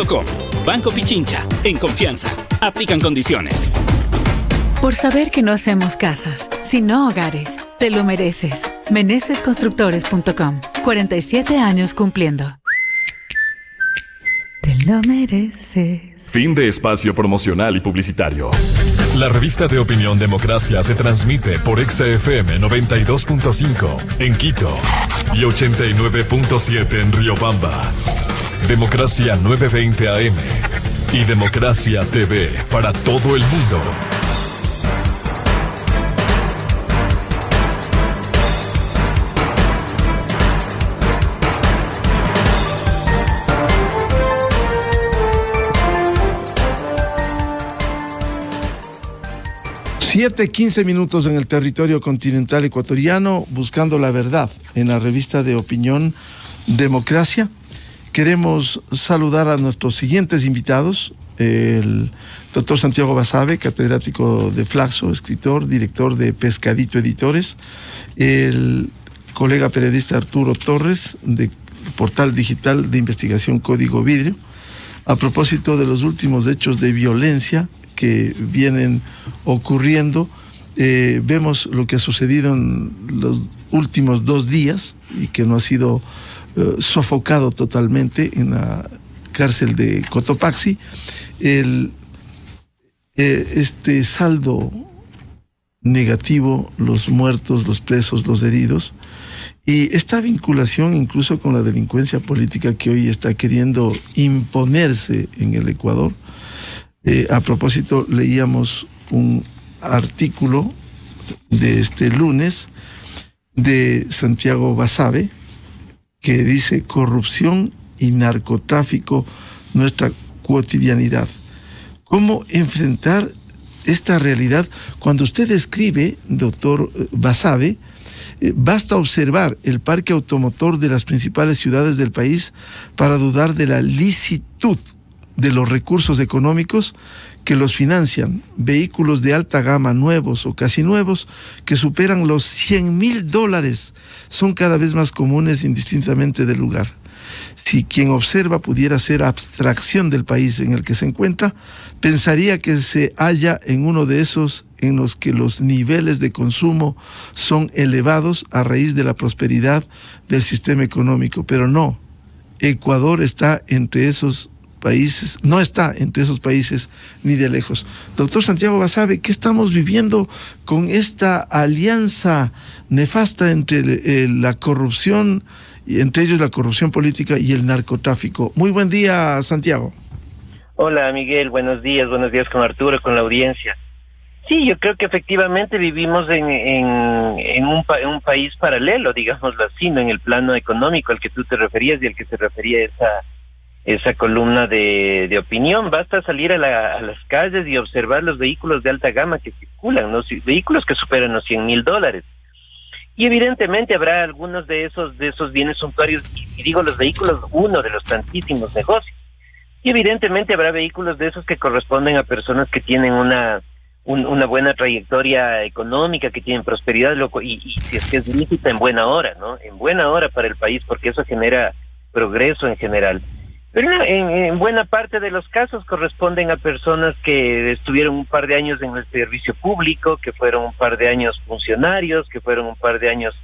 Banco.com. Banco Pichincha. En confianza. Aplican condiciones. Por saber que no hacemos casas, sino hogares. Te lo mereces. Menezesconstructores.com. 47 años cumpliendo. Te lo mereces. Fin de espacio promocional y publicitario. La revista de opinión Democracia se transmite por XFM 92.5 en Quito y 89.7 en Riobamba. Democracia 920 AM y Democracia TV para todo el mundo. Siete 15 minutos en el territorio continental ecuatoriano, buscando la verdad en la revista de opinión Democracia. Queremos saludar a nuestros siguientes invitados: el doctor Santiago Basabe, catedrático de Flaxo, escritor, director de Pescadito Editores; el colega periodista Arturo Torres, de portal digital de investigación Código Vidrio, a propósito de los últimos hechos de violencia que vienen ocurriendo. Vemos lo que ha sucedido en los últimos 2 días y que no ha sido sofocado totalmente en la cárcel de Cotopaxi. Este saldo negativo, los muertos, los presos, los heridos, y esta vinculación incluso con la delincuencia política que hoy está queriendo imponerse en el Ecuador. A propósito, leíamos un artículo de este lunes de Santiago Basabe que dice: corrupción y narcotráfico, nuestra cotidianidad. ¿Cómo enfrentar esta realidad? Cuando usted escribe, doctor Basabe, basta observar el parque automotor de las principales ciudades del país para dudar de la licitud de los recursos económicos que los financian. Vehículos de alta gama, nuevos o casi nuevos, que superan los $100,000, son cada vez más comunes indistintamente del lugar. Si quien observa pudiera hacer abstracción del país en el que se encuentra, pensaría que se halla en uno de esos en los que los niveles de consumo son elevados a raíz de la prosperidad del sistema económico. Pero no, Ecuador está entre esos países, no está entre esos países ni de lejos. Doctor Santiago Basabe, ¿qué estamos viviendo con esta alianza nefasta entre la corrupción, y entre ellos la corrupción política y el narcotráfico? Muy buen día, Santiago. Hola, Miguel, buenos días con Arturo, con la audiencia. Sí, yo creo que efectivamente vivimos en un país paralelo, digámoslo así, ¿no? En el plano económico al que tú te referías y al que se refería esa columna de opinión. Basta salir a las calles y observar los vehículos de alta gama que circulan, ¿no? Vehículos que superan los $100,000. Y evidentemente habrá algunos de esos bienes suntuarios, y digo los vehículos, uno de los tantísimos negocios. Y evidentemente habrá vehículos de esos que corresponden a personas que tienen una buena trayectoria económica, que tienen prosperidad, y si es que es lícita, en buena hora, ¿no? En buena hora para el país, porque eso genera progreso en general. Pero en buena parte de los casos corresponden a personas que estuvieron un par de años en el servicio público, que fueron un par de años funcionarios, que fueron un par de años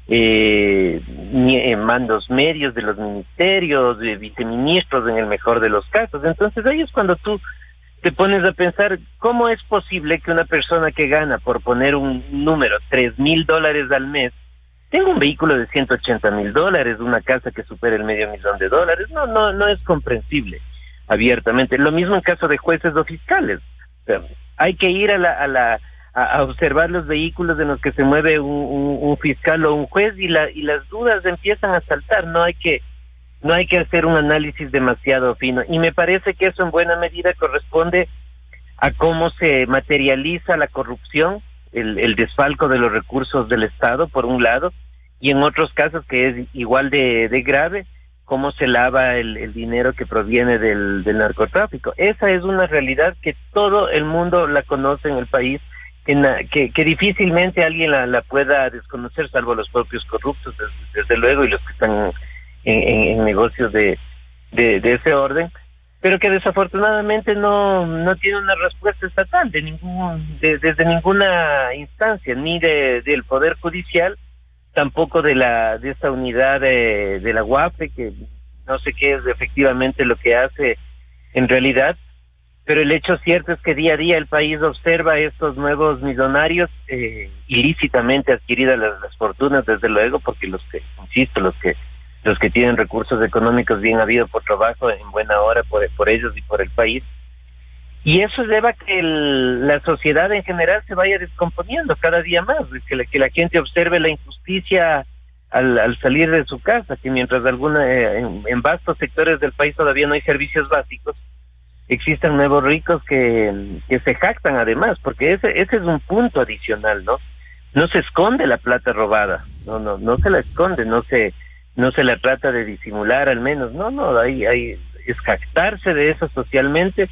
en mandos medios de los ministerios, de viceministros en el mejor de los casos. Entonces ahí es cuando tú te pones a pensar, ¿cómo es posible que una persona que gana, por poner un número, $3,000 al mes, tengo un vehículo de $180,000, una casa que supera el $500,000? No es comprensible abiertamente. Lo mismo en caso de jueces o fiscales. O sea, hay que ir a observar los vehículos en los que se mueve un fiscal o un juez y las dudas empiezan a saltar. No hay que hacer un análisis demasiado fino. Y me parece que eso en buena medida corresponde a cómo se materializa la corrupción, el desfalco de los recursos del Estado, por un lado, y en otros casos, que es igual de grave, cómo se lava el dinero que proviene del narcotráfico. Esa es una realidad que todo el mundo la conoce en el país, que difícilmente alguien la pueda desconocer, salvo los propios corruptos, desde luego, y los que están en negocios de ese orden. pero que desafortunadamente no tiene una respuesta estatal desde ninguna instancia, ni del Poder Judicial, tampoco de esta unidad de la UAFE, que no sé qué es efectivamente lo que hace en realidad, pero el hecho cierto es que día a día el país observa estos nuevos millonarios, ilícitamente adquiridas las fortunas, desde luego, porque los que tienen recursos económicos bien habido por trabajo en buena hora por ellos y por el país. Y eso lleva a que la sociedad en general se vaya descomponiendo cada día más, que la gente observe la injusticia al salir de su casa, que mientras en vastos sectores del país todavía no hay servicios básicos, existan nuevos ricos que se jactan además, porque ese es un punto adicional, ¿no? No se esconde la plata robada, no se la esconde, no se la trata de disimular al menos, es jactarse de eso socialmente,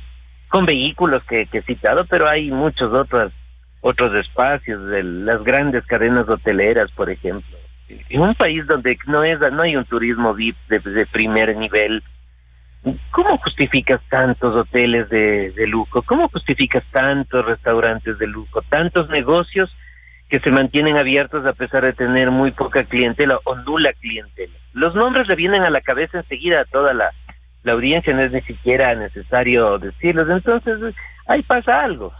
con vehículos que he citado, pero hay muchos otros espacios, de las grandes cadenas hoteleras, por ejemplo. En un país donde no hay un turismo VIP de primer nivel, ¿cómo justificas tantos hoteles de lujo? ¿Cómo justificas tantos restaurantes de lujo? Tantos negocios que se mantienen abiertos a pesar de tener muy poca clientela o nula clientela. Los nombres le vienen a la cabeza enseguida a toda la audiencia, no es ni siquiera necesario decirlos. Entonces, ahí pasa algo.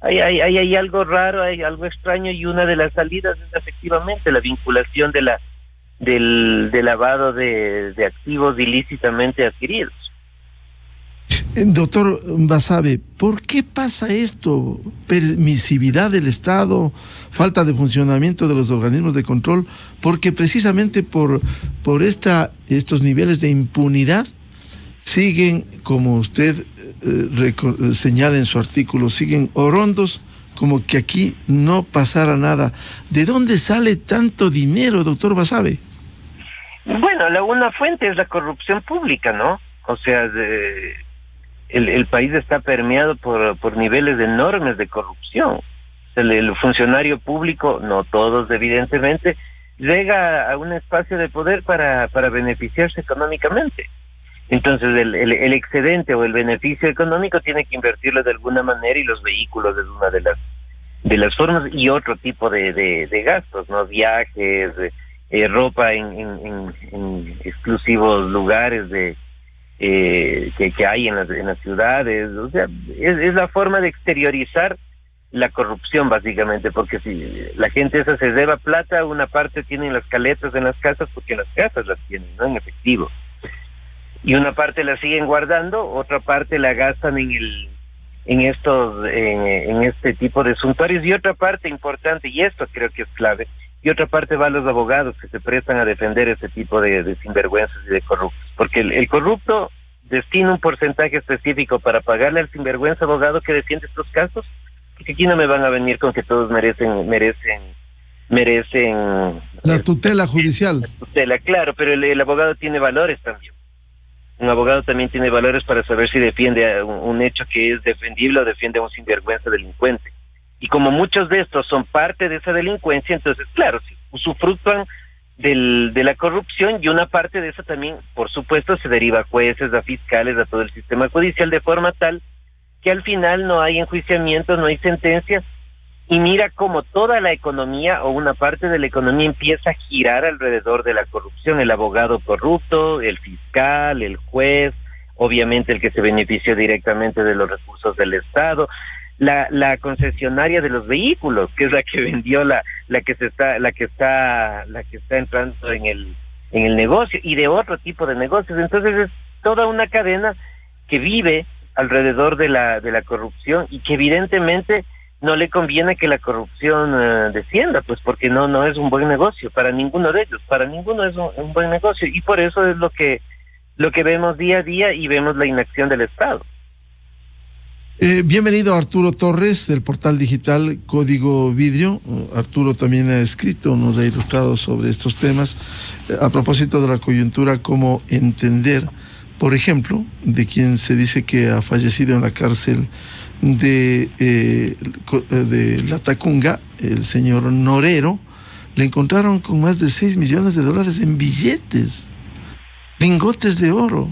Hay algo raro, hay algo extraño, y una de las salidas es efectivamente la vinculación del lavado de activos ilícitamente adquiridos. Doctor Basabe, ¿por qué pasa esto? ¿Permisividad del Estado? ¿Falta de funcionamiento de los organismos de control? Porque precisamente por estos niveles de impunidad siguen, como usted señala en su artículo, siguen orondos como que aquí no pasara nada. ¿De dónde sale tanto dinero, doctor Basabe? Bueno, una fuente es la corrupción pública, ¿no? O sea, el país está permeado por niveles enormes de corrupción. El funcionario público, no todos evidentemente, llega a un espacio de poder para beneficiarse económicamente. Entonces el excedente o el beneficio económico tiene que invertirlo de alguna manera, y los vehículos es una de las formas, y otro tipo de gastos, ¿no? Viajes, ropa en exclusivos lugares que hay en las ciudades. O sea, es la forma de exteriorizar la corrupción, básicamente, porque si la gente esa se deba plata, una parte tienen las caletas en las casas, porque en las casas las tienen, ¿no? En efectivo. Y una parte la siguen guardando, otra parte la gastan en este tipo de suntuarios, y otra parte importante, y esto creo que es clave, y otra parte va a los abogados que se prestan a defender ese tipo de sinvergüenzas y de corruptos, porque el corrupto destina un porcentaje específico para pagarle al sinvergüenza abogado que defiende estos casos, porque aquí no me van a venir con que todos merecen la tutela judicial. La tutela, claro, pero el abogado tiene valores también. Un abogado también tiene valores para saber si defiende un hecho que es defendible o defiende a un sinvergüenza delincuente. Y como muchos de estos son parte de esa delincuencia, entonces, claro, usufructúan de la corrupción, y una parte de eso también, por supuesto, se deriva a jueces, a fiscales, a todo el sistema judicial, de forma tal que al final no hay enjuiciamientos, no hay sentencias, y mira cómo toda la economía o una parte de la economía empieza a girar alrededor de la corrupción. El abogado corrupto, el fiscal, el juez, obviamente el que se benefició directamente de los recursos del Estado, la concesionaria de los vehículos, que es la que vendió la que está entrando en el negocio, y de otro tipo de negocios. Entonces es toda una cadena que vive alrededor de la corrupción, y que evidentemente no le conviene que la corrupción descienda, pues porque no es un buen negocio para ninguno de ellos, para ninguno es un buen negocio, y por eso es lo que vemos día a día, y vemos la inacción del Estado. Bienvenido Arturo Torres, del portal digital Código Vidrio. Arturo también ha escrito, nos ha ilustrado sobre estos temas. A propósito de la coyuntura, cómo entender, por ejemplo, de quien se dice que ha fallecido en la cárcel de La Tacunga, el señor Norero, le encontraron con más de $6 millones en billetes, lingotes de oro.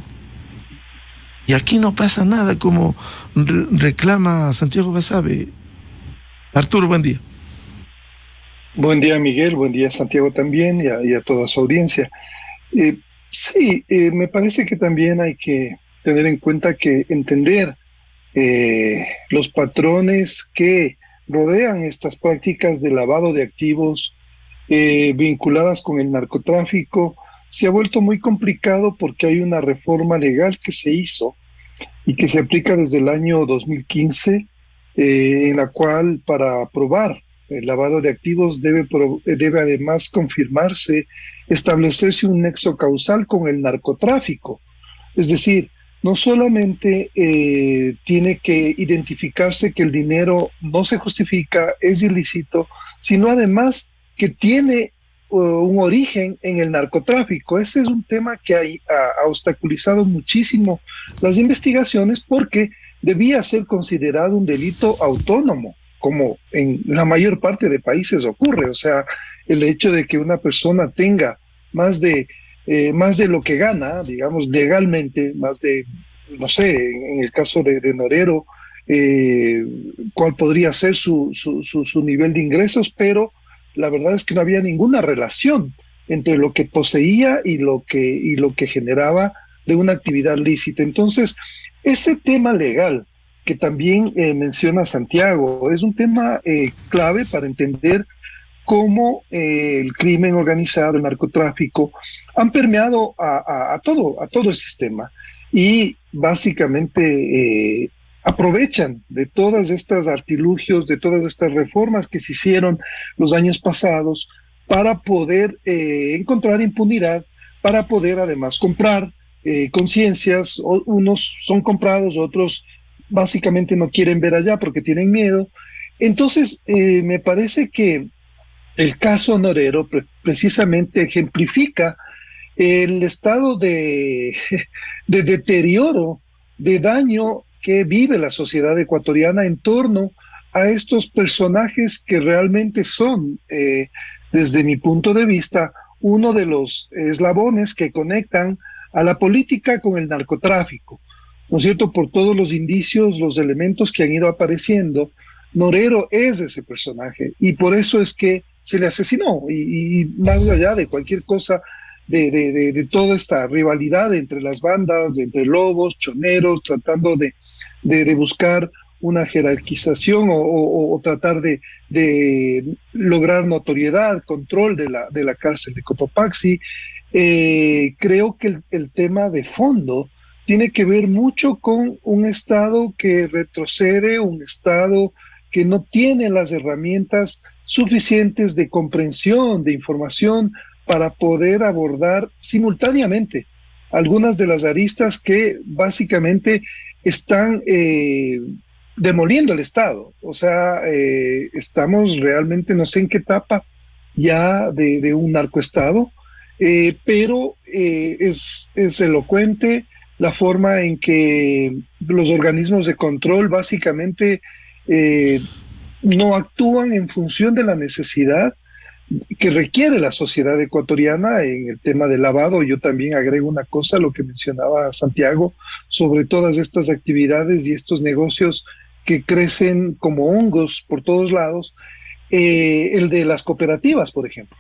Y aquí no pasa nada, como reclama Santiago Basabe. Arturo, buen día. Buen día, Miguel. Buen día, Santiago, también, y a toda su audiencia. Sí, me parece que también hay que tener en cuenta que entender los patrones que rodean estas prácticas de lavado de activos vinculadas con el narcotráfico se ha vuelto muy complicado porque hay una reforma legal que se hizo y que se aplica desde el año 2015, en la cual para probar el lavado de activos debe además confirmarse, establecerse un nexo causal con el narcotráfico. Es decir, no solamente tiene que identificarse que el dinero no se justifica, es ilícito, sino además que tiene un origen en el narcotráfico. Ese es un tema que ha obstaculizado muchísimo las investigaciones porque debía ser considerado un delito autónomo, como en la mayor parte de países ocurre. O sea, el hecho de que una persona tenga más de lo que gana, digamos, legalmente, más de, no sé, en el caso de Norero, cuál podría ser su nivel de ingresos, pero la verdad es que no había ninguna relación entre lo que poseía y lo que generaba de una actividad lícita. Entonces, ese tema legal que también menciona Santiago es un tema clave para entender cómo el crimen organizado, el narcotráfico, han permeado a todo el sistema y básicamente aprovechan de todas estas artilugios, de todas estas reformas que se hicieron los años pasados para poder encontrar impunidad, para poder además comprar conciencias. Unos son comprados, otros básicamente no quieren ver allá porque tienen miedo. Entonces, me parece que el caso Norero precisamente ejemplifica el estado de deterioro, de daño que vive la sociedad ecuatoriana en torno a estos personajes que realmente son, desde mi punto de vista, uno de los eslabones que conectan a la política con el narcotráfico, ¿no es cierto? Por todos los indicios, los elementos que han ido apareciendo, Norero es ese personaje y por eso es que se le asesinó y más allá de cualquier cosa, de toda esta rivalidad entre las bandas, entre lobos, choneros, tratando de buscar una jerarquización o tratar de lograr notoriedad, control de la cárcel de Cotopaxi. Creo que el tema de fondo tiene que ver mucho con un Estado que retrocede, un Estado que no tiene las herramientas suficientes de comprensión, de información, para poder abordar simultáneamente algunas de las aristas que básicamente están demoliendo el Estado. O sea, estamos realmente, no sé en qué etapa ya de un narcoestado, pero es elocuente la forma en que los organismos de control básicamente no actúan en función de la necesidad que requiere la sociedad ecuatoriana en el tema del lavado. Yo también agrego una cosa, lo que mencionaba Santiago, sobre todas estas actividades y estos negocios que crecen como hongos por todos lados, el de las cooperativas, por ejemplo.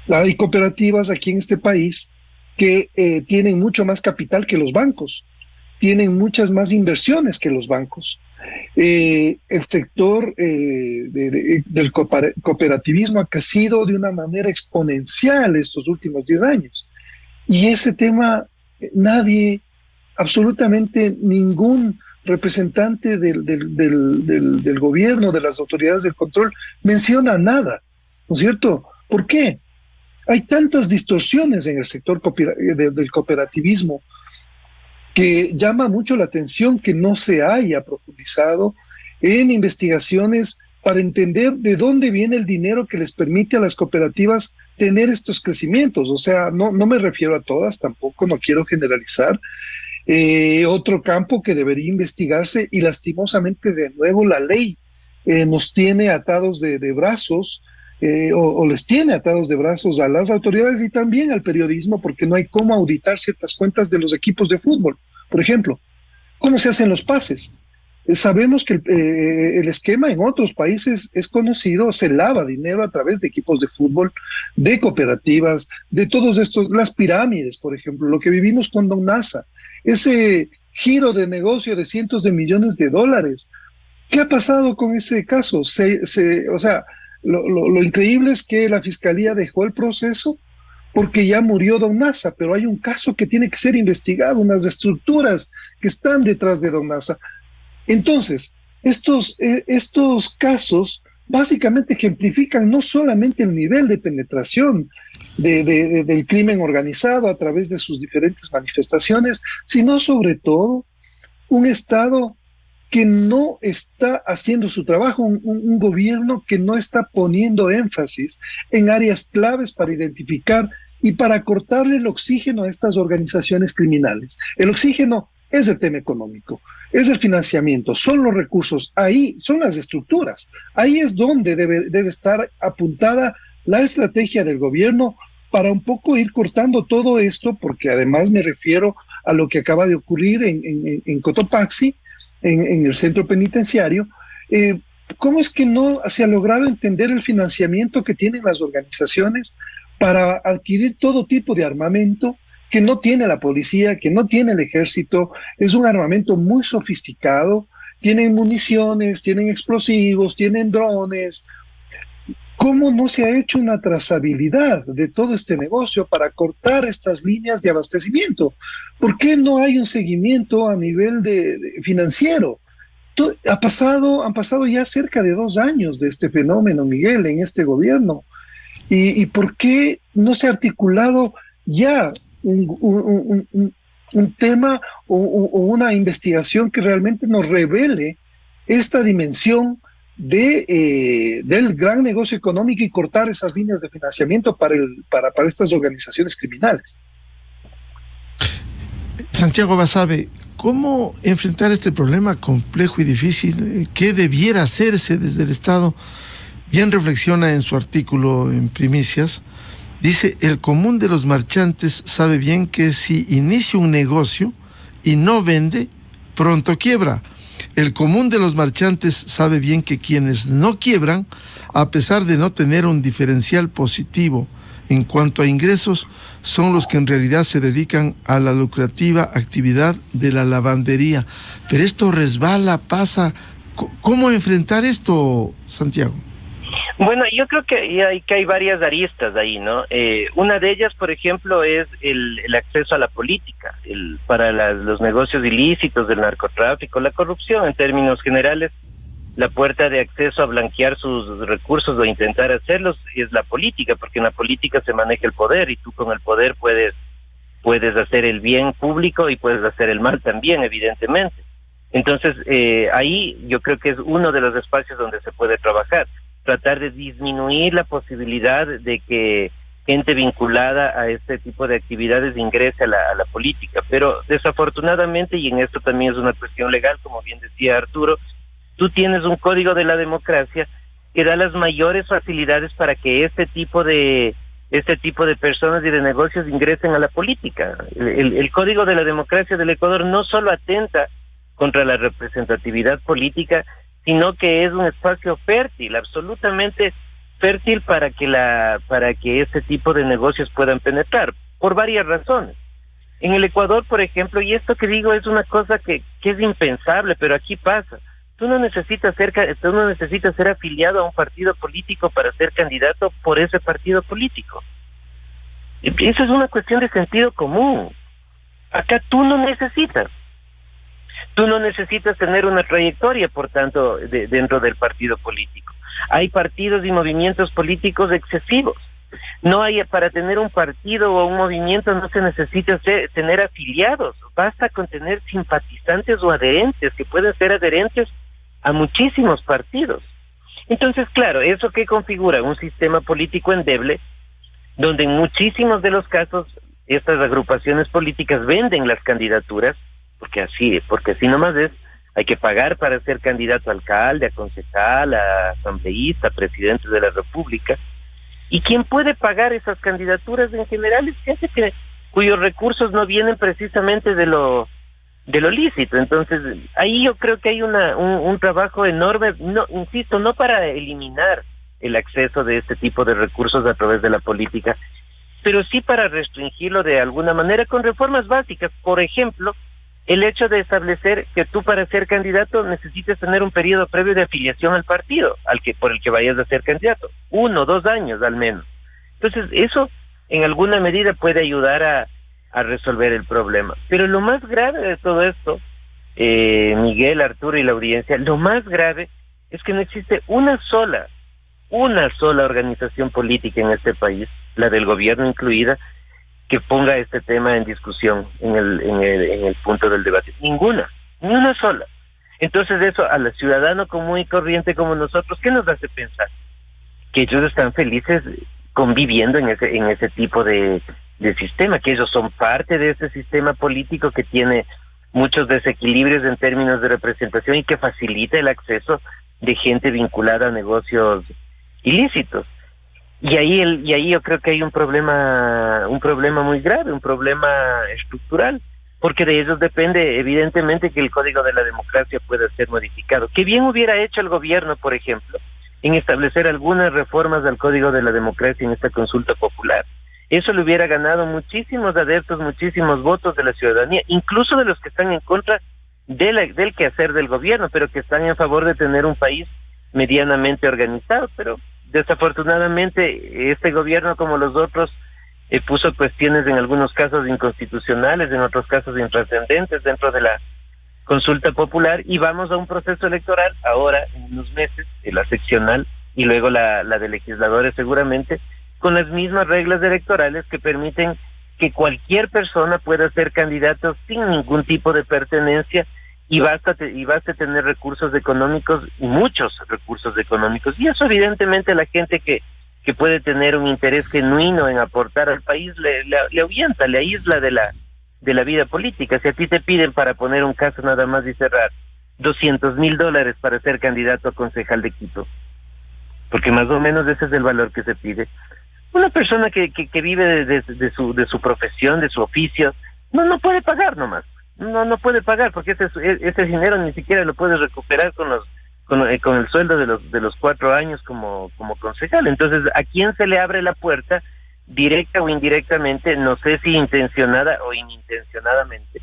Hay cooperativas aquí en este país que tienen mucho más capital que los bancos, tienen muchas más inversiones que los bancos. El sector del cooperativismo ha crecido de una manera exponencial estos últimos 10 años. Y ese tema, nadie, absolutamente ningún representante del gobierno, de las autoridades del control, menciona nada, ¿no es cierto? ¿Por qué? Hay tantas distorsiones en el sector del cooperativismo que llama mucho la atención que no se haya profundizado en investigaciones para entender de dónde viene el dinero que les permite a las cooperativas tener estos crecimientos. O sea, no me refiero a todas, tampoco, no quiero generalizar. Otro campo que debería investigarse, y lastimosamente de nuevo la ley nos tiene atados de brazos, o les tiene atados de brazos a las autoridades y también al periodismo, porque no hay cómo auditar ciertas cuentas de los equipos de fútbol, por ejemplo. ¿Cómo se hacen los pases? Sabemos que el esquema en otros países es conocido, se lava dinero a través de equipos de fútbol, de cooperativas, de todos estos, las pirámides, por ejemplo, lo que vivimos con Don Nasa, ese giro de negocio de cientos de millones de dólares. ¿Qué ha pasado con ese caso? O sea, lo increíble es que la fiscalía dejó el proceso porque ya murió Don Nasa, pero hay un caso que tiene que ser investigado, unas estructuras que están detrás de Don Nasa. Entonces, estos casos básicamente ejemplifican no solamente el nivel de penetración del crimen organizado a través de sus diferentes manifestaciones, sino sobre todo un Estado que no está haciendo su trabajo, un gobierno que no está poniendo énfasis en áreas claves para identificar y para cortarle el oxígeno a estas organizaciones criminales. El oxígeno es el tema económico, es el financiamiento, son los recursos, ahí son las estructuras, ahí es donde debe estar apuntada la estrategia del gobierno para un poco ir cortando todo esto, porque además me refiero a lo que acaba de ocurrir en Cotopaxi, en el centro penitenciario. ¿Cómo es que no se ha logrado entender el financiamiento que tienen las organizaciones para adquirir todo tipo de armamento que no tiene la policía, que no tiene el ejército? Es un armamento muy sofisticado, tienen municiones, tienen explosivos, tienen drones. ¿Cómo no se ha hecho una trazabilidad de todo este negocio para cortar estas líneas de abastecimiento? ¿Por qué no hay un seguimiento a nivel financiero? Han pasado ya cerca de 2 años de este fenómeno, Miguel, en este gobierno. ¿Y por qué no se ha articulado ya un tema o una investigación que realmente nos revele esta dimensión del gran negocio económico y cortar esas líneas de financiamiento para estas organizaciones criminales? Santiago Basabe, ¿cómo enfrentar este problema complejo y difícil? ¿Qué debiera hacerse desde el Estado? Bien reflexiona en su artículo en Primicias. Dice, el común de los marchantes sabe bien que si inicia un negocio y no vende, pronto quiebra. El común de los marchantes sabe bien que quienes no quiebran, a pesar de no tener un diferencial positivo en cuanto a ingresos, son los que en realidad se dedican a la lucrativa actividad de la lavandería. Pero esto resbala, pasa. ¿Cómo enfrentar esto, Santiago? Bueno, yo creo que hay varias aristas ahí, ¿no? Una de ellas, por ejemplo, es el acceso a la política, para los negocios ilícitos del narcotráfico, la corrupción en términos generales. La puerta de acceso a blanquear sus recursos o intentar hacerlos es la política, porque en la política se maneja el poder y tú con el poder puedes hacer el bien público y puedes hacer el mal también, evidentemente. Entonces, ahí yo creo que es uno de los espacios donde se puede trabajar. Tratar de disminuir la posibilidad de que gente vinculada a este tipo de actividades ingrese a la política. Pero desafortunadamente, y en esto también es una cuestión legal, como bien decía Arturo, tú tienes un código de la democracia que da las mayores facilidades para que este tipo de personas y de negocios ingresen a la política. El código de la democracia del Ecuador no solo atenta contra la representatividad política, sino que es un espacio fértil, absolutamente fértil para que este tipo de negocios puedan penetrar, por varias razones. En el Ecuador, por ejemplo, y esto que digo es una cosa que es impensable, pero aquí pasa. Tú no necesitas ser afiliado a un partido político para ser candidato por ese partido político. Esa es una cuestión de sentido común. Acá tú no necesitas tener una trayectoria, por tanto, dentro del partido político. Hay partidos y movimientos políticos excesivos. Para tener un partido o un movimiento no se necesita tener afiliados. Basta con tener simpatizantes o adherentes, que pueden ser adherentes a muchísimos partidos. Entonces, claro, ¿eso qué configura? Un sistema político endeble, donde en muchísimos de los casos estas agrupaciones políticas venden las candidaturas, porque así nomás es. Hay que pagar para ser candidato a alcalde, a concejal, a asambleísta, a presidente de la República. Y quien puede pagar esas candidaturas en general es gente cuyos recursos no vienen precisamente de lo de lo lícito. Entonces, ahí yo creo que hay un trabajo enorme, no, insisto, no para eliminar el acceso de este tipo de recursos a través de la política, pero sí para restringirlo de alguna manera con reformas básicas. Por ejemplo, el hecho de establecer que tú para ser candidato necesites tener un periodo previo de afiliación al partido por el que vayas a ser candidato, 1 o 2 años al menos. Entonces, eso en alguna medida puede ayudar a resolver el problema. Pero lo más grave de todo esto, Miguel, Arturo y la audiencia, lo más grave es que no existe una sola organización política en este país, la del gobierno incluida, que ponga este tema en discusión en el punto del debate. Ninguna, ni una sola. Entonces eso a la ciudadano común y corriente como nosotros, ¿qué nos hace pensar? Que ellos están felices conviviendo en ese tipo de sistema, que ellos son parte de ese sistema político que tiene muchos desequilibrios en términos de representación y que facilita el acceso de gente vinculada a negocios ilícitos. Y ahí yo creo que hay un problema muy grave, un problema estructural, porque de ellos depende evidentemente que el Código de la Democracia pueda ser modificado. ¿Qué bien hubiera hecho el gobierno, por ejemplo, en establecer algunas reformas al Código de la Democracia en esta consulta popular? Eso le hubiera ganado muchísimos adeptos, muchísimos votos de la ciudadanía, incluso de los que están en contra del quehacer del gobierno, pero que están en favor de tener un país medianamente organizado. Pero desafortunadamente este gobierno, como los otros, puso cuestiones en algunos casos inconstitucionales, en otros casos intrascendentes dentro de la consulta popular, y vamos a un proceso electoral ahora, en unos meses, la seccional y luego la de legisladores seguramente, con las mismas reglas electorales que permiten que cualquier persona pueda ser candidato sin ningún tipo de pertenencia, y basta tener recursos económicos, muchos recursos económicos, y eso evidentemente a la gente que puede tener un interés genuino en aportar al país le ahuyenta, le aísla de la vida política. Si a ti te piden, para poner un caso nada más y cerrar, $200,000 para ser candidato a concejal de Quito, porque más o menos ese es el valor que se pide, una persona que vive de su profesión, de su oficio, no puede pagar nomás. No puede pagar, porque ese dinero ni siquiera lo puede recuperar con el sueldo de los 4 años como concejal. Entonces, ¿a quién se le abre la puerta, directa o indirectamente? No sé si intencionada o inintencionadamente.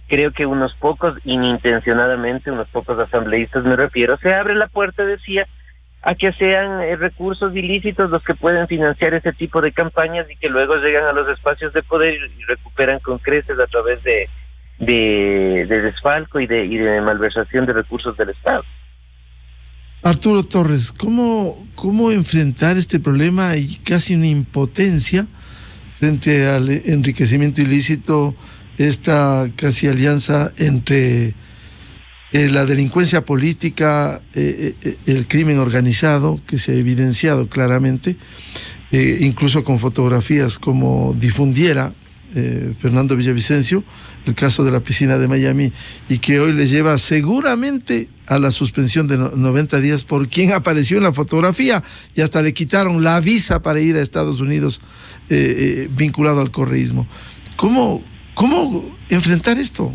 Creo que unos pocos inintencionadamente, unos pocos asambleístas me refiero, se abre la puerta, decía, a que sean recursos ilícitos los que pueden financiar ese tipo de campañas y que luego llegan a los espacios de poder y recuperan con creces a través de desfalco y de malversación de recursos del Estado. Arturo Torres, ¿cómo enfrentar este problema y casi una impotencia frente al enriquecimiento ilícito, esta casi alianza entre la delincuencia política, el crimen organizado, que se ha evidenciado claramente, incluso con fotografías como difundiera Fernando Villavicencio, el caso de la piscina de Miami, y que hoy le lleva seguramente a la suspensión de 90 días por quien apareció en la fotografía, y hasta le quitaron la visa para ir a Estados Unidos vinculado al correísmo. ¿Cómo enfrentar esto?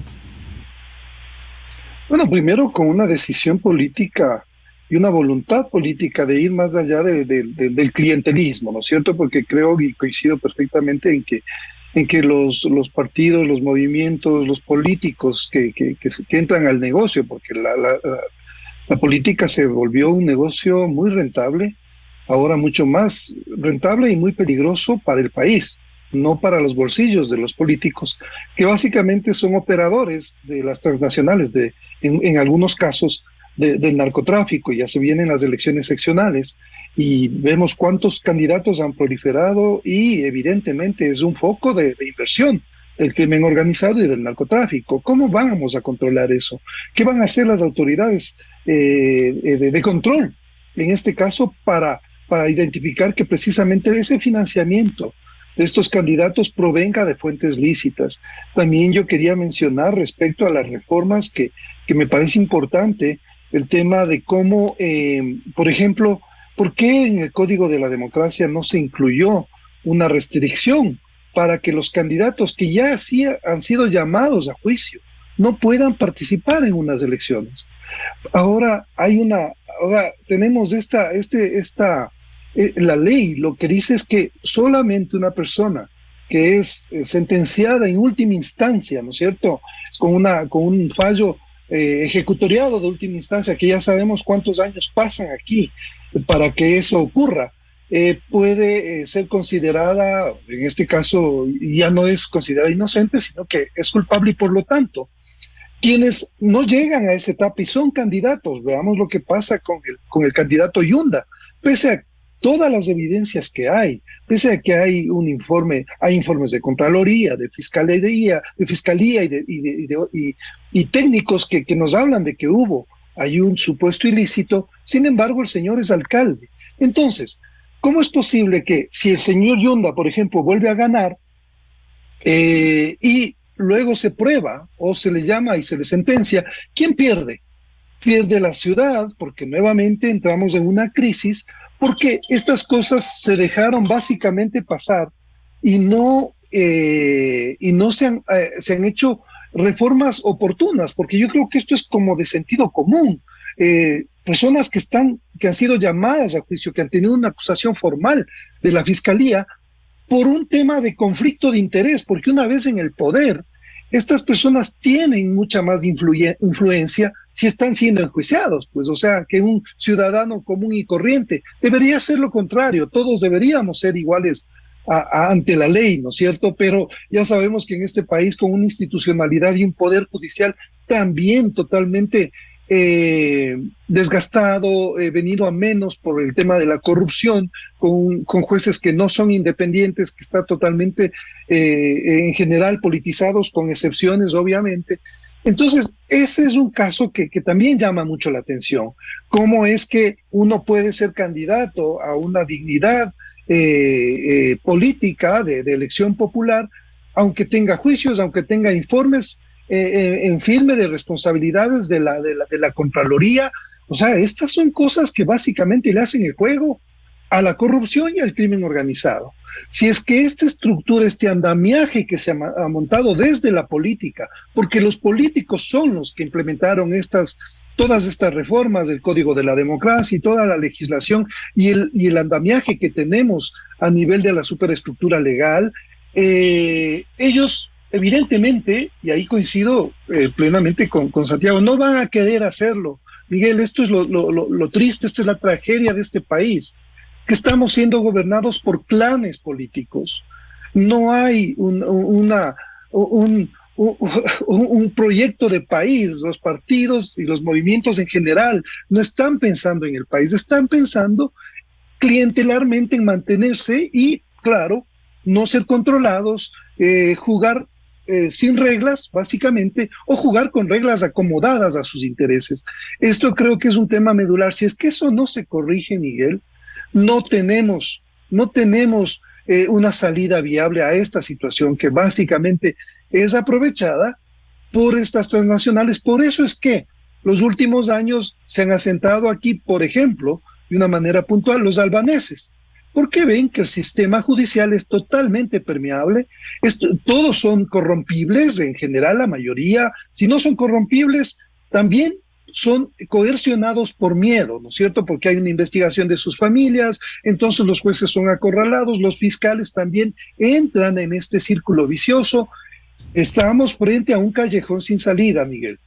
Bueno, primero con una decisión política y una voluntad política de ir más allá del clientelismo, ¿no es cierto? Porque creo y coincido perfectamente en que los partidos, los movimientos, los políticos que entran al negocio, porque la política se volvió un negocio muy rentable, ahora mucho más rentable y muy peligroso para el país, no para los bolsillos de los políticos, que básicamente son operadores de las transnacionales, en algunos casos del narcotráfico. Ya se vienen las elecciones seccionales y vemos cuántos candidatos han proliferado, y evidentemente es un foco de inversión del crimen organizado y del narcotráfico. ¿Cómo vamos a controlar eso? ¿Qué van a hacer las autoridades de control, en este caso, para identificar que precisamente ese financiamiento de estos candidatos provenga de fuentes lícitas? También yo quería mencionar respecto a las reformas que me parece importante, el tema de cómo, por ejemplo, ¿por qué en el Código de la Democracia no se incluyó una restricción para que los candidatos que ya han sido llamados a juicio no puedan participar en unas elecciones. Ahora tenemos la ley lo que dice es que solamente una persona que es sentenciada en última instancia, ¿no es cierto?, con un fallo ejecutoriado de última instancia, que ya sabemos cuántos años pasan aquí para que eso ocurra, puede ser considerada, en este caso ya no es considerada inocente, sino que es culpable, y por lo tanto, quienes no llegan a esa etapa y son candidatos, veamos lo que pasa con el candidato Yunda, pese a todas las evidencias que hay, pese a que hay hay informes de Contraloría, de Fiscalía y técnicos que nos hablan de que hay un supuesto ilícito. Sin embargo, el señor es alcalde. Entonces, ¿cómo es posible que si el señor Yunda, por ejemplo, vuelve a ganar y luego se prueba o se le llama y se le sentencia, ¿quién pierde? Pierde la ciudad, porque nuevamente entramos en una crisis, porque estas cosas se dejaron básicamente pasar y no se han hecho reformas oportunas, porque yo creo que esto es como de sentido común. Personas que han sido llamadas a juicio, que han tenido una acusación formal de la Fiscalía por un tema de conflicto de interés, porque una vez en el poder, estas personas tienen mucha más influencia si están siendo enjuiciados, pues, o sea, que un ciudadano común y corriente. Debería ser lo contrario, todos deberíamos ser iguales ante la ley, ¿no es cierto? Pero ya sabemos que en este país, con una institucionalidad y un poder judicial también totalmente desgastado, venido a menos por el tema de la corrupción, con jueces que no son independientes, que está totalmente en general politizados, con excepciones obviamente. Entonces, ese es un caso que también llama mucho la atención. ¿Cómo es que uno puede ser candidato a una dignidad política de elección popular, aunque tenga juicios, aunque tenga informes en firme de responsabilidades de la Contraloría? O sea, estas son cosas que básicamente le hacen el juego a la corrupción y al crimen organizado. Si es que esta estructura, este andamiaje que se ha montado desde la política, porque los políticos son los que implementaron todas estas reformas del Código de la Democracia y toda la legislación y el andamiaje que tenemos a nivel de la superestructura legal, ellos evidentemente, y ahí coincido plenamente con Santiago, no van a querer hacerlo. Miguel, esto es lo triste, esta es la tragedia de este país, que estamos siendo gobernados por clanes políticos. No hay un proyecto de país. Los partidos y los movimientos en general no están pensando en el país, están pensando clientelarmente en mantenerse y, claro, no ser controlados, jugar sin reglas, básicamente, o jugar con reglas acomodadas a sus intereses. Esto creo que es un tema medular. Si es que eso no se corrige, Miguel, no tenemos una salida viable a esta situación que básicamente es aprovechada por estas transnacionales. Por eso es que los últimos años se han asentado aquí, por ejemplo, de una manera puntual, los albaneses, porque ven que el sistema judicial es totalmente permeable, todos son corrompibles, en general la mayoría. Si no son corrompibles, también son coercionados por miedo, ¿no es cierto? Porque hay una investigación de sus familias, entonces los jueces son acorralados, los fiscales también entran en este círculo vicioso. Estamos frente a un callejón sin salida, Miguel,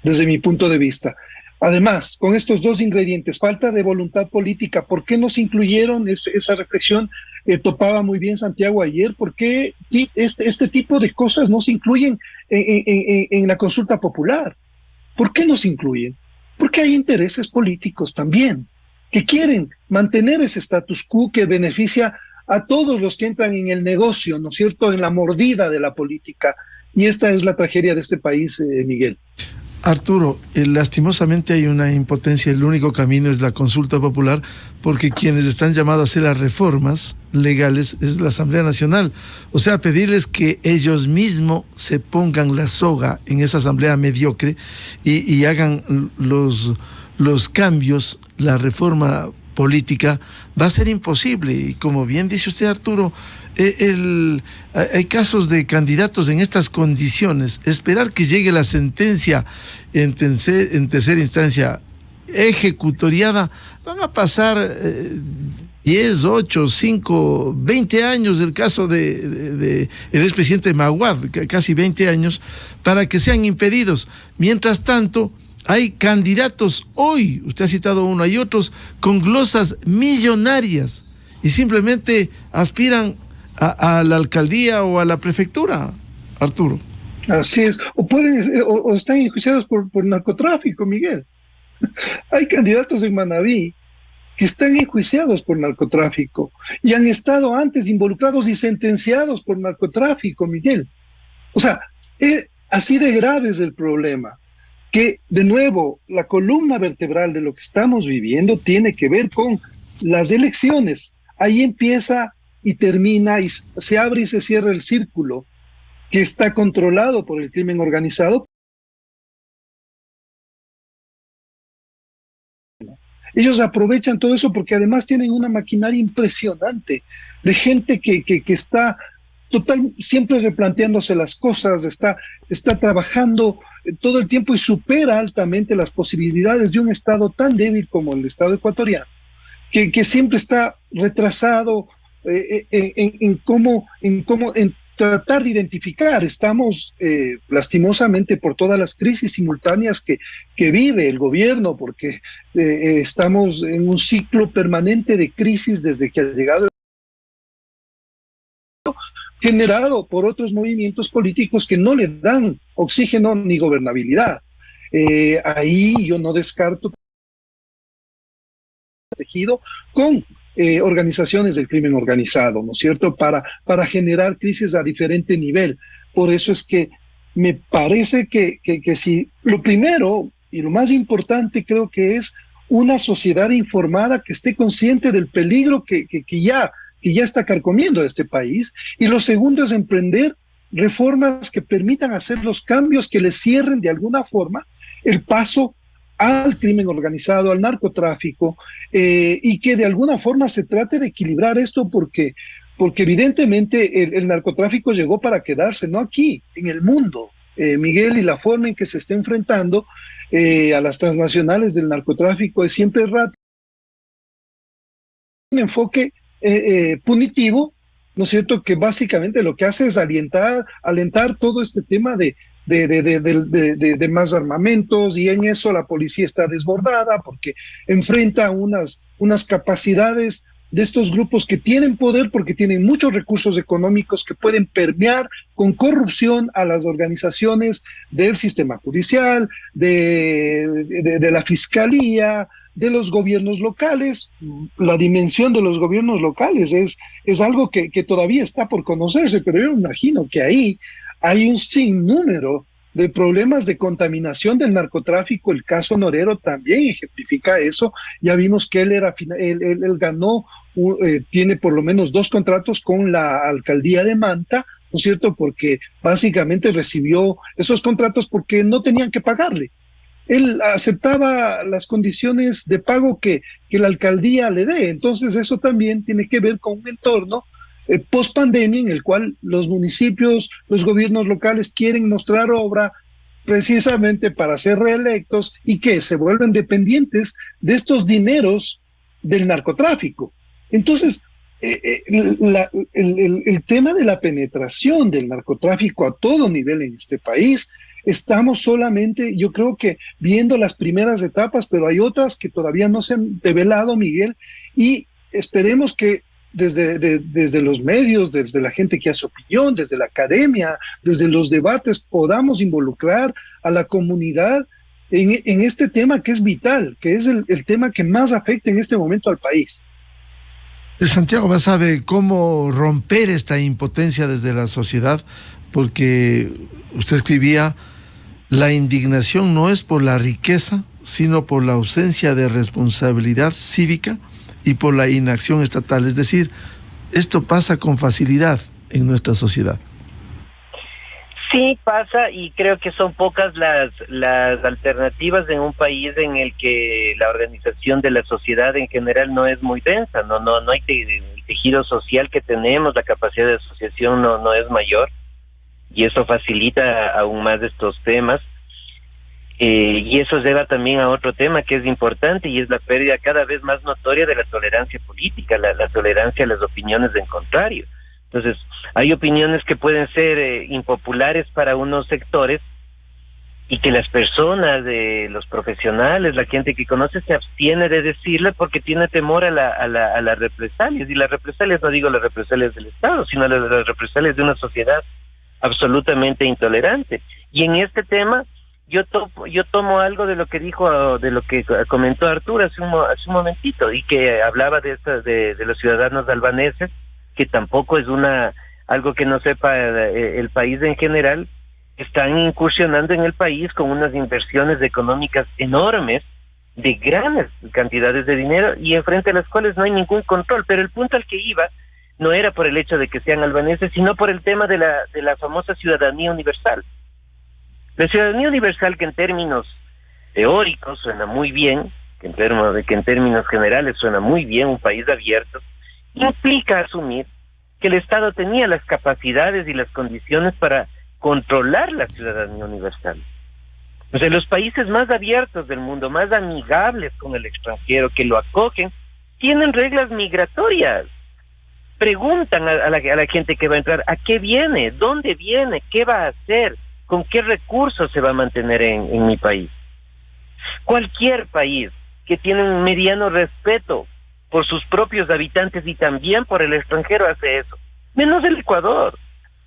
desde mi punto de vista. Además, con estos dos ingredientes, falta de voluntad política, ¿por qué no se incluyeron esa reflexión? Topaba muy bien Santiago ayer, ¿por qué este tipo de cosas no se incluyen en la consulta popular? ¿Por qué no se incluyen? Porque hay intereses políticos también, que quieren mantener ese status quo que beneficia a todos los que entran en el negocio, ¿no es cierto?, en la mordida de la política. Y esta es la tragedia de este país, Miguel. Arturo, lastimosamente hay una impotencia. El único camino es la consulta popular, porque quienes están llamados a hacer las reformas legales es la Asamblea Nacional. O sea, pedirles que ellos mismos se pongan la soga en esa asamblea mediocre y hagan los cambios, la reforma política, va a ser imposible. Y como bien dice usted, Arturo, hay casos de candidatos en estas condiciones. Esperar que llegue la sentencia en tercera instancia ejecutoriada, van a pasar 10, 8, 5, 20 años, el caso de el expresidente Maguad, casi 20 años, para que sean impedidos. Mientras tanto, hay candidatos hoy, usted ha citado uno, hay otros con glosas millonarias y simplemente aspiran a la alcaldía o a la prefectura, Arturo. Así es, o están enjuiciados por narcotráfico, Miguel. Hay candidatos en Manabí que están enjuiciados por narcotráfico y han estado antes involucrados y sentenciados por narcotráfico, Miguel. O sea, así de grave es el problema, que de nuevo la columna vertebral de lo que estamos viviendo tiene que ver con las elecciones. Ahí empieza y termina y se abre y se cierra el círculo que está controlado por el crimen organizado. Ellos aprovechan todo eso porque además tienen una maquinaria impresionante de gente que está siempre replanteándose las cosas, está trabajando todo el tiempo y supera altamente las posibilidades de un Estado tan débil como el Estado ecuatoriano, que siempre está retrasado en tratar de identificar. Estamos lastimosamente por todas las crisis simultáneas que vive el gobierno, porque estamos en un ciclo permanente de crisis desde que ha llegado, generado por otros movimientos políticos que no le dan oxígeno ni gobernabilidad. Ahí yo no descarto tejido con organizaciones del crimen organizado, ¿no es cierto?, para generar crisis a diferente nivel. Por eso es que me parece que si lo primero y lo más importante creo que es una sociedad informada que esté consciente del peligro que ya está carcomiendo a este país, y lo segundo es emprender reformas que permitan hacer los cambios que le cierren de alguna forma el paso al crimen organizado, al narcotráfico, y que de alguna forma se trate de equilibrar esto porque evidentemente el narcotráfico llegó para quedarse, no aquí, en el mundo, Miguel, y la forma en que se está enfrentando a las transnacionales del narcotráfico es siempre un enfoque punitivo, ¿no es cierto?, que básicamente lo que hace es alentar todo este tema de más armamentos, y en eso la policía está desbordada porque enfrenta unas capacidades de estos grupos que tienen poder porque tienen muchos recursos económicos que pueden permear con corrupción a las organizaciones del sistema judicial, de la fiscalía, de los gobiernos locales. La dimensión de los gobiernos locales es algo que todavía está por conocerse, pero yo me imagino que ahí hay un sinnúmero de problemas de contaminación del narcotráfico. El caso Norero también ejemplifica eso. Ya vimos que él ganó, tiene por lo menos 2 contratos con la alcaldía de Manta, ¿no es cierto?, porque básicamente recibió esos contratos porque no tenían que pagarle. Él aceptaba las condiciones de pago que la alcaldía le dé. Entonces eso también tiene que ver con un entorno post pandemia en el cual los municipios, los gobiernos locales quieren mostrar obra precisamente para ser reelectos y que se vuelven dependientes de estos dineros del narcotráfico. Entonces, el tema de la penetración del narcotráfico a todo nivel en este país, estamos solamente, yo creo que viendo las primeras etapas, pero hay otras que todavía no se han develado, Miguel, y esperemos que desde los medios, desde la gente que hace opinión, desde la academia, desde los debates, podamos involucrar a la comunidad en este tema que es vital, que es el tema que más afecta en este momento al país. Santiago Basabe, cómo romper esta impotencia desde la sociedad, porque usted escribía: la indignación no es por la riqueza, sino por la ausencia de responsabilidad cívica y por la inacción estatal. Es decir, esto pasa con facilidad en nuestra sociedad. Sí, pasa, y creo que son pocas las alternativas en un país en el que la organización de la sociedad en general no es muy densa, no hay el tejido social que tenemos, la capacidad de asociación no es mayor, y eso facilita aún más estos temas. Y eso lleva también a otro tema que es importante, y es la pérdida cada vez más notoria de la tolerancia política, la tolerancia a las opiniones en contrario. Entonces, hay opiniones que pueden ser impopulares para unos sectores y que las personas, los profesionales, la gente que conoce se abstiene de decirla porque tiene temor a las represalias. Y las represalias, no digo las represalias del Estado, sino las represalias de una sociedad absolutamente intolerante. Y en este tema, yo tomo algo de lo que dijo, de lo que comentó Arturo hace un momentito, y que hablaba de los ciudadanos albaneses, que tampoco es algo que no sepa el país en general. Están incursionando en el país con unas inversiones económicas enormes, de grandes cantidades de dinero, y enfrente a las cuales no hay ningún control. Pero el punto al que iba no era por el hecho de que sean albaneses, sino por el tema de la famosa ciudadanía universal. La ciudadanía universal, que en términos teóricos suena muy bien, que en términos generales suena muy bien, un país abierto, implica asumir que el Estado tenía las capacidades y las condiciones para controlar la ciudadanía universal. O sea, los países más abiertos del mundo, más amigables con el extranjero, que lo acogen, tienen reglas migratorias. Preguntan a la gente que va a entrar, ¿a qué viene? ¿Dónde viene? ¿Qué va a hacer? ¿Con qué recursos se va a mantener en mi país? Cualquier país que tiene un mediano respeto por sus propios habitantes y también por el extranjero hace eso, menos el Ecuador.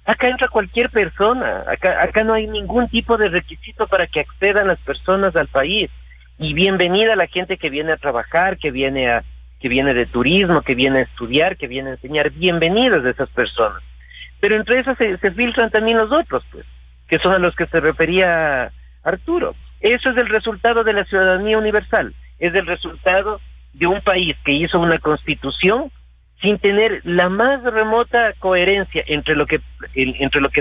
Acá entra cualquier persona, acá no hay ningún tipo de requisito para que accedan las personas al país. Y bienvenida la gente que viene a trabajar, que viene de turismo, que viene a estudiar, que viene a enseñar, bienvenidas esas personas. Pero entre esas se filtran también los otros, pues, que son a los que se refería Arturo. Eso es el resultado de la ciudadanía universal, es el resultado de un país que hizo una constitución sin tener la más remota coherencia entre lo que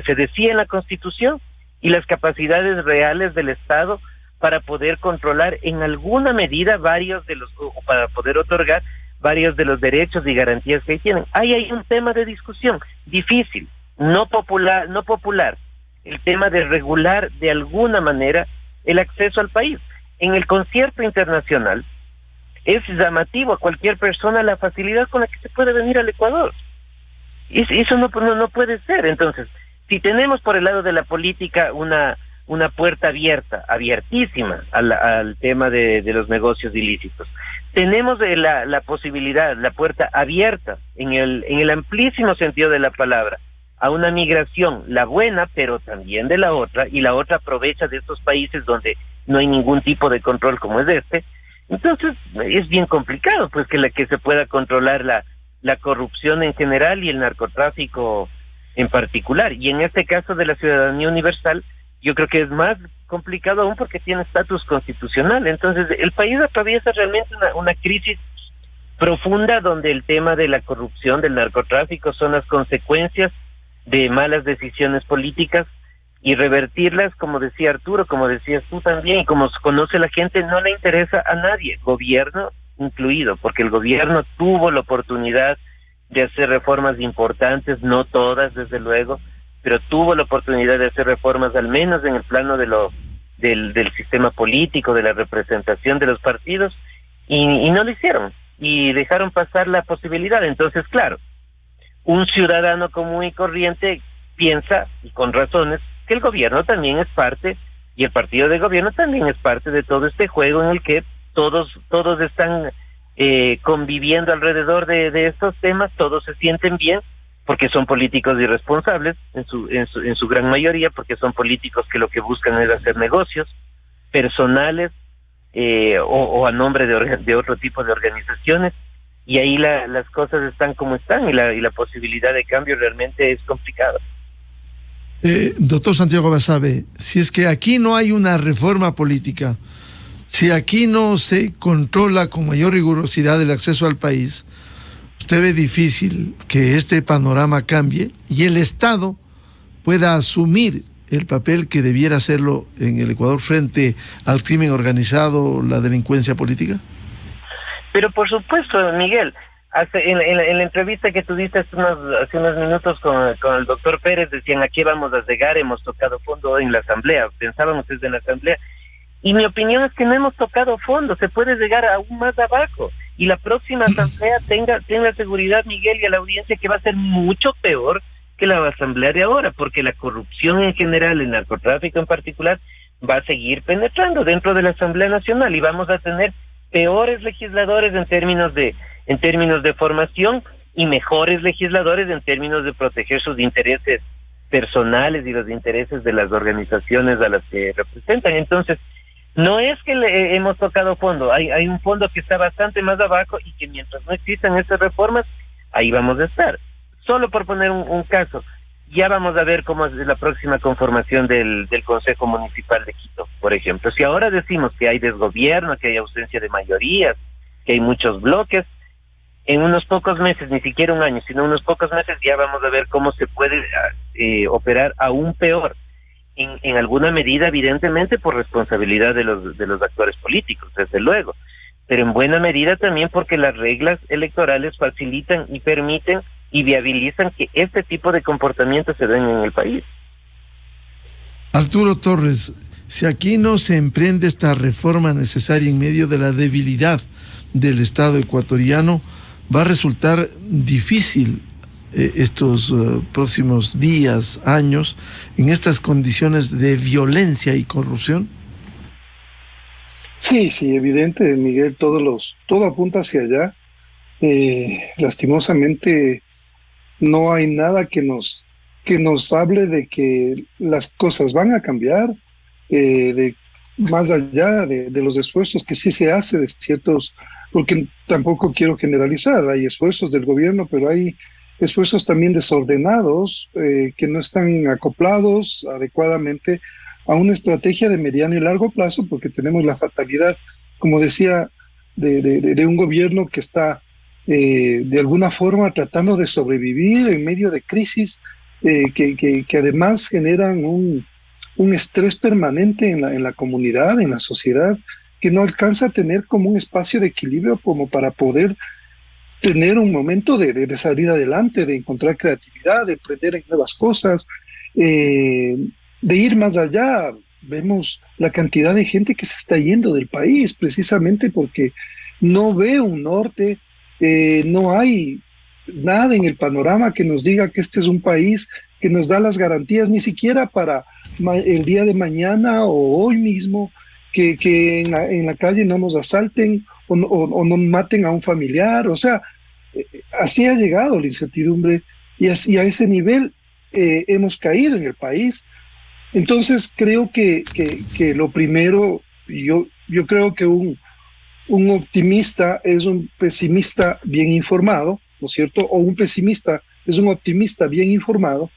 se decía en la Constitución y las capacidades reales del Estado para poder controlar en alguna medida o para poder otorgar varios de los derechos y garantías que tienen. Ahí hay un tema de discusión difícil, no popular, el tema de regular de alguna manera el acceso al país. En el concierto internacional es llamativo a cualquier persona la facilidad con la que se puede venir al Ecuador. Eso no puede ser. Entonces, si tenemos por el lado de la política una puerta abiertísima al tema de los negocios ilícitos, tenemos la posibilidad, la puerta abierta en el amplísimo sentido de la palabra, a una migración, la buena, pero también de la otra, y la otra aprovecha de estos países donde no hay ningún tipo de control como es este. Entonces es bien complicado pues que se pueda controlar la corrupción en general y el narcotráfico en particular. Y en este caso de la ciudadanía universal, yo creo que es más complicado aún porque tiene estatus constitucional. Entonces el país atraviesa realmente una crisis profunda, donde el tema de la corrupción, del narcotráfico, son las consecuencias de malas decisiones políticas, y revertirlas, como decía Arturo, como decías tú también, y como conoce la gente, no le interesa a nadie, gobierno incluido, porque el gobierno tuvo la oportunidad de hacer reformas importantes, no todas desde luego, pero tuvo la oportunidad de hacer reformas al menos en el plano del sistema político, de la representación de los partidos, y no lo hicieron, y dejaron pasar la posibilidad. Entonces, claro, un ciudadano común y corriente piensa, y con razones, que el gobierno también es parte, y el partido de gobierno también es parte de todo este juego en el que todos están conviviendo alrededor de estos temas, todos se sienten bien, porque son políticos irresponsables, en su gran mayoría, porque son políticos que lo que buscan es hacer negocios personales, o a nombre de otro tipo de organizaciones, y ahí las cosas están como están, y la posibilidad de cambio realmente es complicada. Doctor Santiago Basabe, si es que aquí no hay una reforma política, si aquí no se controla con mayor rigurosidad el acceso al país, usted ve difícil que este panorama cambie y el Estado pueda asumir el papel que debiera hacerlo en el Ecuador frente al crimen organizado, la delincuencia política? Pero por supuesto, Miguel, en la entrevista que tú diste hace unos minutos con el doctor Pérez, decían, ¿a qué vamos a llegar? Hemos tocado fondo en la Asamblea, pensaban ustedes en la Asamblea, y mi opinión es que no hemos tocado fondo, se puede llegar aún más abajo, y la próxima Asamblea tenga seguridad, Miguel, y a la audiencia, que va a ser mucho peor que la Asamblea de ahora, porque la corrupción en general, el narcotráfico en particular, va a seguir penetrando dentro de la Asamblea Nacional, y vamos a tener peores legisladores en términos de formación y mejores legisladores en términos de proteger sus intereses personales y los intereses de las organizaciones a las que representan. Entonces, no es que hemos tocado fondo, hay un fondo que está bastante más abajo y que mientras no existan estas reformas, ahí vamos a estar. Solo por poner un caso, ya vamos a ver cómo es la próxima conformación del Consejo Municipal de Quito, por ejemplo. Si ahora decimos que hay desgobierno, que hay ausencia de mayorías, que hay muchos bloques, en unos pocos meses, ni siquiera un año, sino unos pocos meses, ya vamos a ver cómo se puede operar aún peor. En alguna medida, evidentemente, por responsabilidad de los actores políticos, desde luego, pero en buena medida también porque las reglas electorales facilitan y permiten y viabilizan que este tipo de comportamientos se den en el país. Arturo Torres, si aquí no se emprende esta reforma necesaria en medio de la debilidad del Estado ecuatoriano, va a resultar difícil estos próximos días, años, en estas condiciones de violencia y corrupción. Sí, evidente, Miguel, todo apunta hacia allá. Lastimosamente no hay nada que nos hable de que las cosas van a cambiar, más allá de los esfuerzos que sí se hace de ciertos, porque tampoco quiero generalizar, hay esfuerzos del gobierno, pero hay esfuerzos también desordenados que no están acoplados adecuadamente a una estrategia de mediano y largo plazo, porque tenemos la fatalidad, como decía, de un gobierno que está de alguna forma tratando de sobrevivir en medio de crisis que además generan un estrés permanente en la comunidad, en la sociedad, que no alcanza a tener como un espacio de equilibrio como para poder tener un momento de salir adelante, de encontrar creatividad, de emprender en nuevas cosas, de ir más allá. Vemos la cantidad de gente que se está yendo del país precisamente porque no ve un norte, no hay nada en el panorama que nos diga que este es un país que nos da las garantías, ni siquiera para el día de mañana o hoy mismo, que en la calle no nos asalten o no maten a un familiar. O sea, así ha llegado la incertidumbre y a ese nivel hemos caído en el país. Entonces creo que lo primero, yo creo que un optimista es un pesimista bien informado, ¿no es cierto? O un pesimista es un optimista bien informado.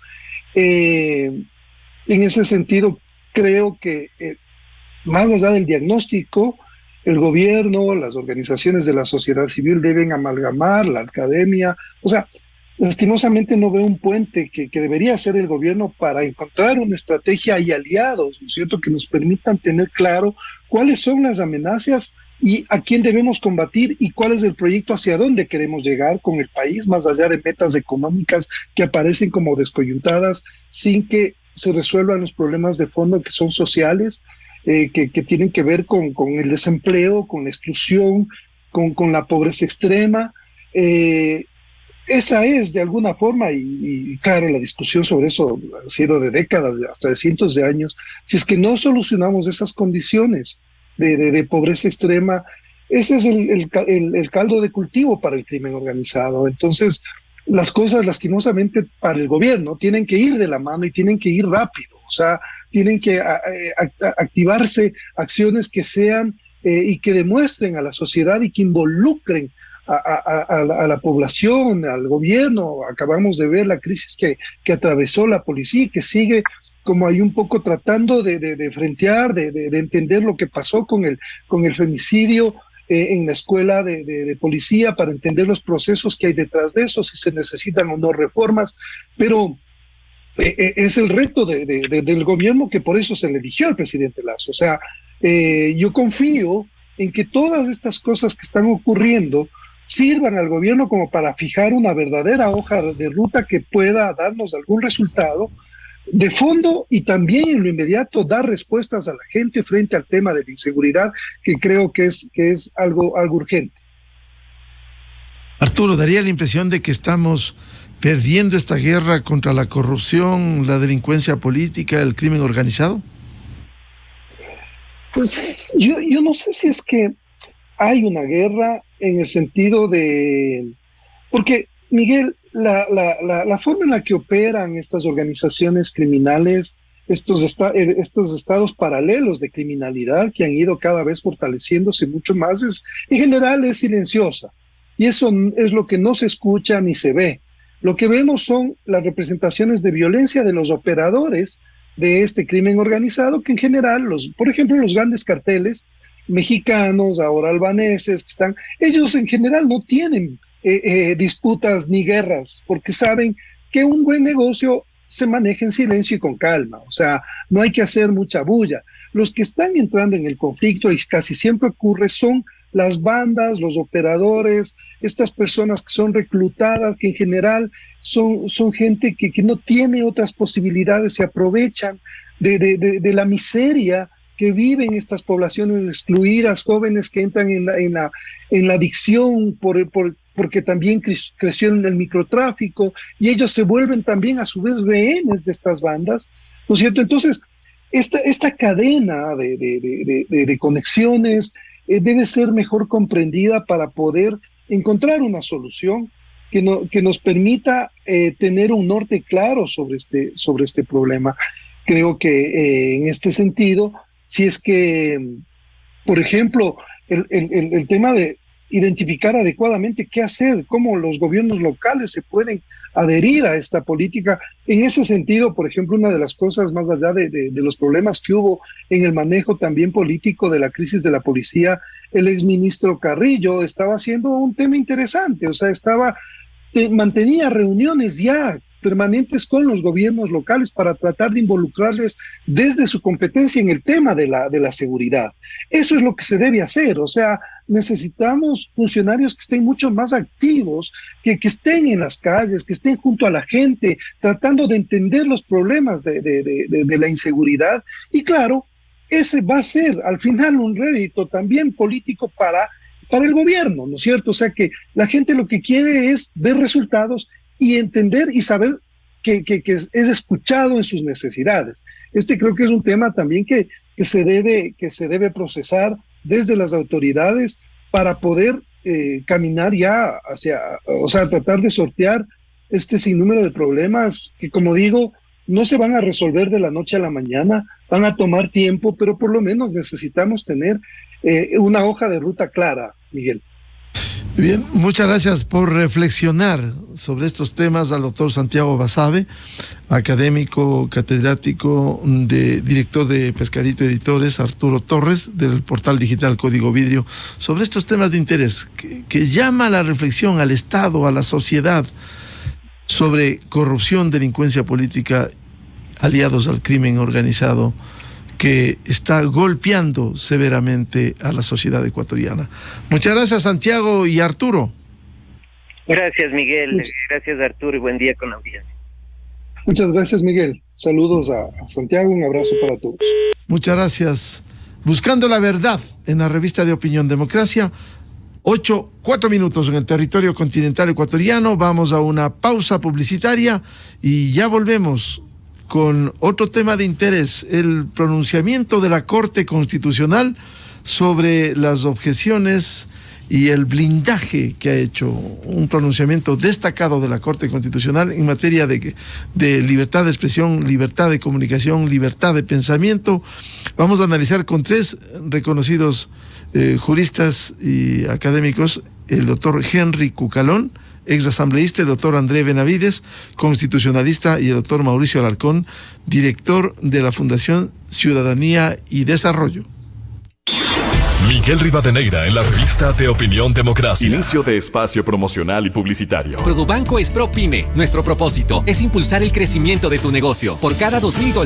En ese sentido, creo que más allá del diagnóstico, el gobierno, las organizaciones de la sociedad civil deben amalgamar, la academia. O sea, lastimosamente no veo un puente que debería ser el gobierno para encontrar una estrategia y aliados, ¿no es cierto?, que nos permitan tener claro cuáles son las amenazas y a quién debemos combatir y cuál es el proyecto hacia dónde queremos llegar con el país, más allá de metas económicas que aparecen como descoyuntadas sin que se resuelvan los problemas de fondo que son sociales, que tienen que ver con el desempleo, con la exclusión, con la pobreza extrema. Esa es de alguna forma, y claro, la discusión sobre eso ha sido de décadas, hasta de cientos de años. Si es que no solucionamos esas condiciones de pobreza extrema, ese es el caldo de cultivo para el crimen organizado. Entonces, las cosas lastimosamente para el gobierno tienen que ir de la mano y tienen que ir rápido. O sea, tienen que activarse acciones que sean y que demuestren a la sociedad y que involucren a la población, al gobierno. Acabamos de ver la crisis que atravesó la policía y que sigue como ahí un poco tratando de frentear, de entender lo que pasó con el femicidio en la escuela de policía, para entender los procesos que hay detrás de eso, si se necesitan o no reformas. Pero es el reto del gobierno, que por eso se le eligió al presidente Lasso. O sea, yo confío en que todas estas cosas que están ocurriendo sirvan al gobierno como para fijar una verdadera hoja de ruta que pueda darnos algún resultado de fondo, y también en lo inmediato dar respuestas a la gente frente al tema de la inseguridad, que creo que es algo urgente. Arturo, daría la impresión de que estamos perdiendo esta guerra contra la corrupción, la delincuencia política, el crimen organizado. Pues yo no sé si es que hay una guerra en el sentido de... Porque, Miguel, la forma en la que operan estas organizaciones criminales, estos estados paralelos de criminalidad que han ido cada vez fortaleciéndose mucho más, en general es silenciosa. Y eso es lo que no se escucha ni se ve. Lo que vemos son las representaciones de violencia de los operadores de este crimen organizado, que en general, por ejemplo, los grandes carteles mexicanos, ahora albaneses, ellos en general no tienen disputas ni guerras, porque saben que un buen negocio se maneja en silencio y con calma. O sea, no hay que hacer mucha bulla. Los que están entrando en el conflicto, y casi siempre ocurre, son las bandas, los operadores, estas personas que son reclutadas, que en general son gente que no tiene otras posibilidades, se aprovechan de la miseria que viven estas poblaciones excluidas, jóvenes que entran en la adicción porque también crecieron en el microtráfico, y ellos se vuelven también a su vez rehenes de estas bandas, ¿no es cierto? Entonces, esta cadena de conexiones debe ser mejor comprendida para poder encontrar una solución que nos permita tener un norte claro sobre este problema. Creo que en este sentido, si es que, por ejemplo, el tema de identificar adecuadamente qué hacer, cómo los gobiernos locales se pueden adherir a esta política. En ese sentido, por ejemplo, una de las cosas, más allá de los problemas que hubo en el manejo también político de la crisis de la policía, el exministro Carrillo estaba haciendo un tema interesante, o sea, mantenía reuniones ya permanentes con los gobiernos locales para tratar de involucrarles desde su competencia en el tema de la seguridad. Eso es lo que se debe hacer, o sea, necesitamos funcionarios que estén mucho más activos, que estén en las calles, que estén junto a la gente, tratando de entender los problemas de la inseguridad. Y claro, ese va a ser al final un rédito también político para el gobierno, ¿no es cierto? O sea, que la gente lo que quiere es ver resultados y entender y saber que es escuchado en sus necesidades. Creo que es un tema también que se debe procesar desde las autoridades para poder caminar ya tratar de sortear este sinnúmero de problemas que, como digo, no se van a resolver de la noche a la mañana, van a tomar tiempo, pero por lo menos necesitamos tener una hoja de ruta clara, Miguel. Bien, muchas gracias por reflexionar sobre estos temas al doctor Santiago Basabe, académico, catedrático, director de Pescadito Editores, Arturo Torres, del portal digital Código Vidrio, sobre estos temas de interés que llama a la reflexión al Estado, a la sociedad, sobre corrupción, delincuencia política, aliados al crimen organizado, que está golpeando severamente a la sociedad ecuatoriana. Muchas gracias, Santiago y Arturo. Gracias, Miguel. Gracias, Arturo, y buen día con la audiencia. Muchas gracias, Miguel. Saludos a Santiago, un abrazo para todos. Muchas gracias. Buscando la verdad en la revista de Opinión Democracia, 4 minutos en el territorio continental ecuatoriano. Vamos a una pausa publicitaria y ya volvemos con otro tema de interés, el pronunciamiento de la Corte Constitucional sobre las objeciones y el blindaje que ha hecho, un pronunciamiento destacado de la Corte Constitucional en materia de libertad de expresión, libertad de comunicación, libertad de pensamiento. Vamos a analizar con 3 reconocidos juristas y académicos, el doctor Henry Cucalón, exasambleísta, el doctor André Benavides, constitucionalista, y el doctor Mauricio Alarcón, director de la Fundación Ciudadanía y Desarrollo. Miguel Miguel Rivadeneira en la revista de Opinión Democracia. Inicio de espacio promocional y publicitario. Produbanco es ProPyme. Nuestro propósito es impulsar el crecimiento de tu negocio. Por cada $2,000